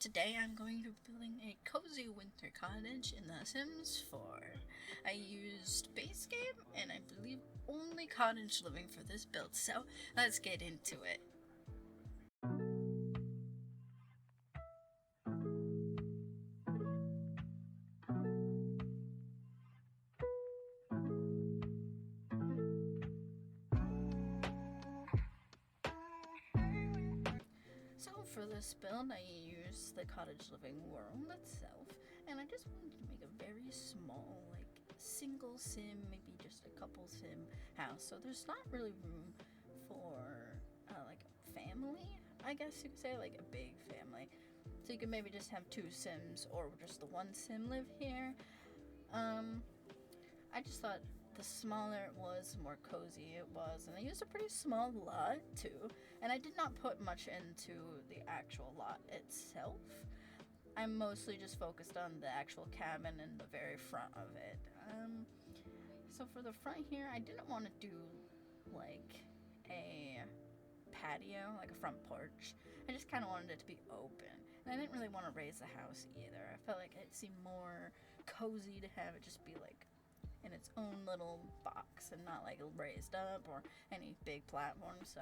Today I'm going to be building a cozy winter cottage in The Sims 4. I used base game and I believe only cottage living for this build, so let's get into it. So for this build I used the cottage living world itself, and I just wanted to make a very small, like single sim, maybe just a couple sim house. So there's not really room for like a family, I guess you could say, like a big family. So you could maybe just have two sims or just the one sim live here. Um, I just thought the smaller it was, the more cozy it was, and I used a pretty small lot too. And I did not put much into the actual lot itself. I'm mostly just focused on the actual cabin and the very front of it. So for the front here, I didn't want to do like a patio, like a front porch. I just kind of wanted it to be open. And I didn't really want to raise the house either. I felt like it seemed more cozy to have it just be like in its own little box and not like raised up or any big platform. So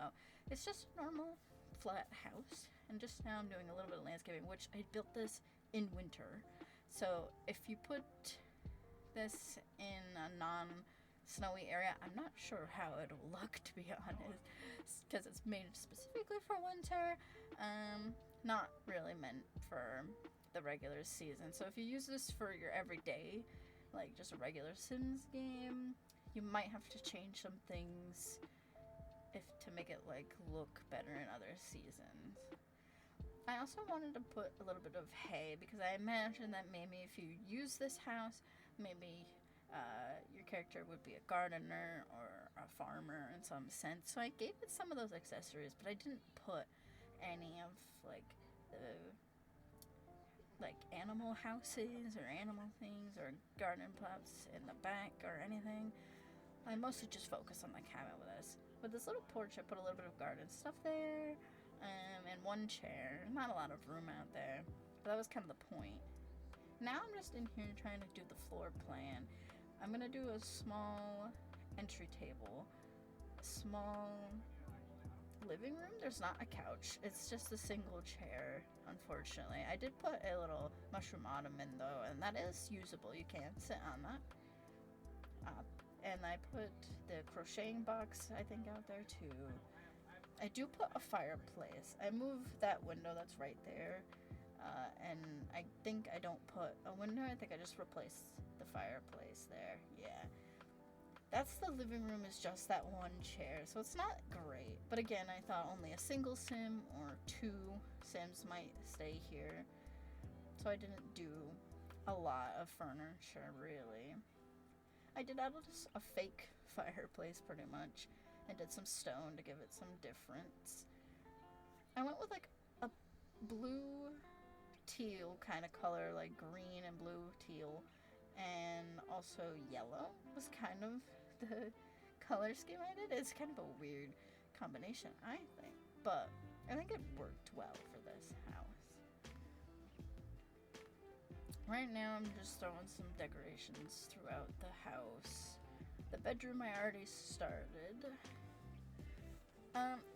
it's just a normal flat house. And just now I'm doing a little bit of landscaping, which I built this in winter. So if you put this in a non-snowy area, I'm not sure how it'll look, to be honest, because it's made specifically for winter. Not really meant for the regular season. So if you use this for your everyday, like just a regular Sims game, you might have to change some things if to make it like look better in other seasons. I also wanted to put a little bit of hay because I imagine that maybe if you use this house, maybe your character would be a gardener or a farmer in some sense. So I gave it some of those accessories, but I didn't put any of like the like animal houses or animal things or garden plots in the back or anything. I mostly just focus on the cabin with this. With this little porch, I put a little bit of garden stuff there, and one chair. Not a lot of room out there, but that was kind of the point. Now I'm just in here trying to do the floor plan. I'm gonna do a small entry table, a small living room. There's not a couch. It's just a single chair, unfortunately. I did put a little mushroom ottoman though, and that is usable. You can sit on that. And I put the crocheting box, I think, out there too. I do put a fireplace. I moved that window that's right there. And I think I don't put a window. I think I just replaced the fireplace there. Yeah. That's the living room, is just that one chair. So it's not great. But again, I thought only a single sim or two sims might stay here. So I didn't do a lot of furniture, really. I did add a fake fireplace pretty much and did some stone to give it some difference. I went with like a blue teal kind of color, like green and blue teal, and also yellow was kind of the color scheme I did. It's kind of a weird combination, I think, but I think it worked well for this house. Right now I'm just throwing some decorations throughout the house. The bedroom I already started.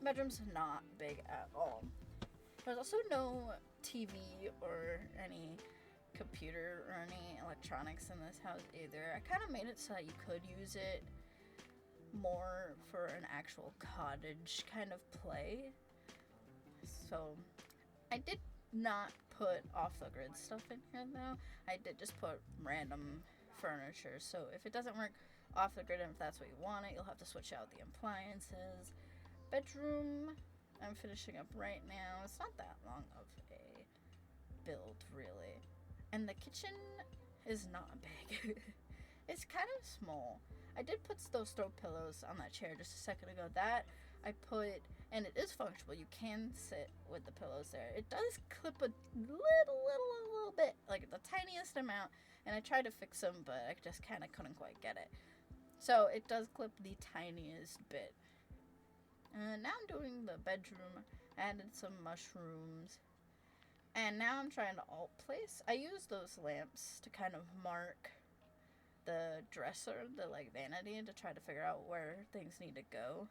Bedroom's not big at all. There's also no TV or any computer or any electronics in this house either. I kind of made it so that you could use it more for an actual cottage kind of play. So I did not put off the grid stuff in here though. I did just put random furniture. So if it doesn't work off the grid and if that's what you want it, you'll have to switch out the appliances. Bedroom, I'm finishing up right now. It's not that long of a build really. And the kitchen is not big. It's kind of small. I did put those throw pillows on that chair just a second ago. That I put, and it is functional. You can sit with the pillows there. It does clip a little bit, like the tiniest amount. And I tried to fix them, but I just kind of couldn't quite get it. So it does clip the tiniest bit. Now I'm doing the bedroom. I added some mushrooms. And now I'm trying to alt place. I use those lamps to kind of mark the dresser, the like vanity, to try to figure out where things need to go.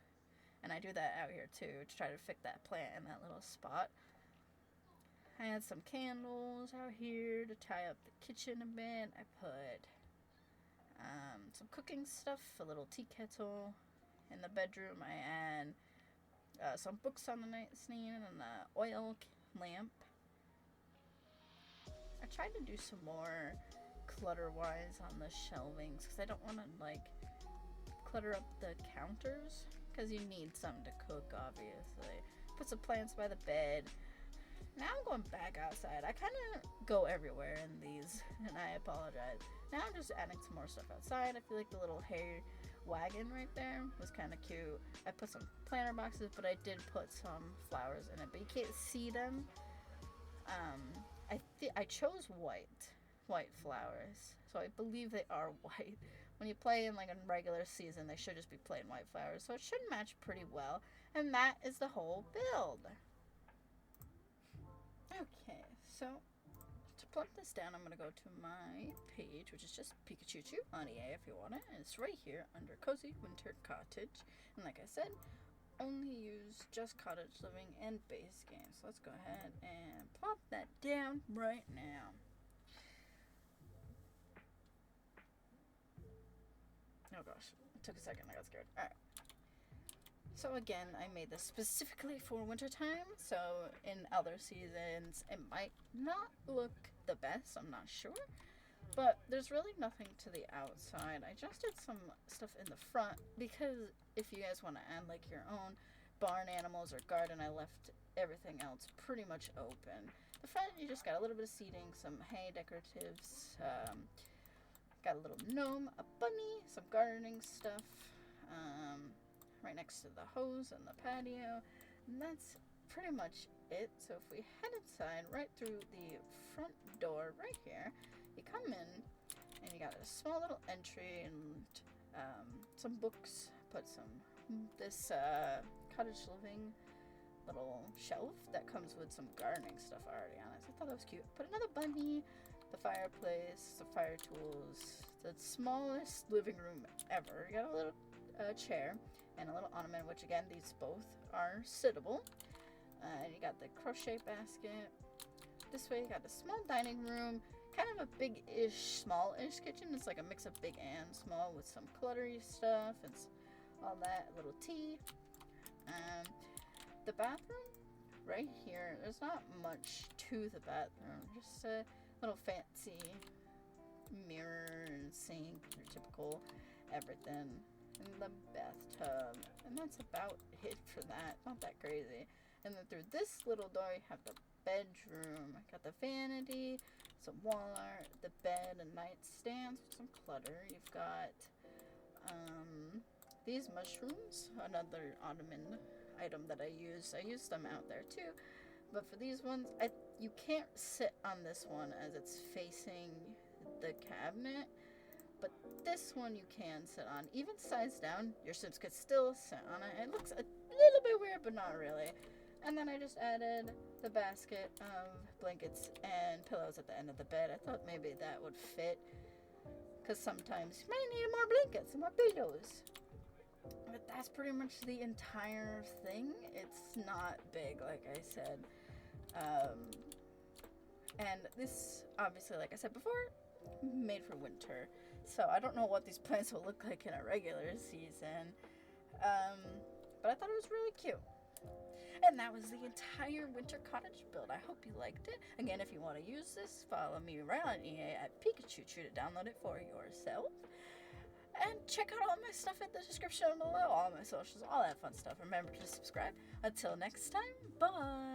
And I do that out here too, to try to fit that plant in that little spot. I had some candles out here to tie up the kitchen a bit. I put some cooking stuff, a little tea kettle. In the bedroom, I had some books on the nightstand and an oil lamp. I tried to do some more clutter-wise on the shelvings because I don't want to like clutter up the counters because you need something to cook, obviously. Put some plants by the bed. Now I'm going back outside. I kind of go everywhere in these, and I apologize. Now I'm just adding some more stuff outside. I feel like the little hay wagon right there was kind of cute. I put some planter boxes, but I did put some flowers in it, but you can't see them. I chose white flowers, so I believe they are white. When you play in like a regular season, they should just be plain white flowers, so it should match pretty well. And that is the whole build. Okay, so to plug this down, I'm gonna go to my page, which is just Pikachu on EA if you want it, and it's right here under Cozy Winter Cottage. And like I said, only use just cottage living and base games. So let's go ahead and plop that down right now. Oh gosh, it took a second, I got scared. Alright. So again, I made this specifically for wintertime, so in other seasons it might not look the best, I'm not sure. But there's really nothing to the outside. I just did some stuff in the front because if you guys want to add like your own barn animals or garden, I left everything else pretty much open. The front, you just got a little bit of seating, some hay decoratives, got a little gnome, a bunny, some gardening stuff, right next to the hose and the patio, and that's pretty much it. So if we head inside, right through the front door right here, you come in and you got a small little entry and some books. Put this cottage living little shelf that comes with some gardening stuff already on it. So I thought that was cute. Put another bunny, the fireplace, the fire tools, the smallest living room ever. You got a little chair and a little ottoman, which again, these both are sittable. And you got the crochet basket. This way you got the small dining room, kind of a big-ish, small-ish kitchen. It's like a mix of big and small with some cluttery stuff and all that. A little tea. The bathroom, right here, there's not much to the bathroom. Just a little fancy mirror and sink, your typical everything. And the bathtub. And that's about it for that. Not that crazy. And then through this little door, you have the bedroom. I got the vanity, some wall art, the bed, and nightstands with some clutter. You've got these mushrooms, another ottoman item that I use. I use them out there too. But for these ones, you can't sit on this one as it's facing the cabinet. But this one you can sit on. Even size down, your Sims could still sit on it. It looks a little bit weird, but not really. And then I just added the basket of blankets and pillows at the end of the bed. I thought maybe that would fit, because sometimes you might need more blankets and more pillows. But that's pretty much the entire thing. It's not big, like I said. And this, obviously, like I said before, made for winter. So I don't know what these plants will look like in a regular season. But I thought it was really cute. And that was the entire winter cottage build. I hope you liked it. Again, if you want to use this, follow me right on EA at Pikachu to download it for yourself. And check out all my stuff in the description below, all my socials, all that fun stuff. Remember to subscribe. Until next time, bye!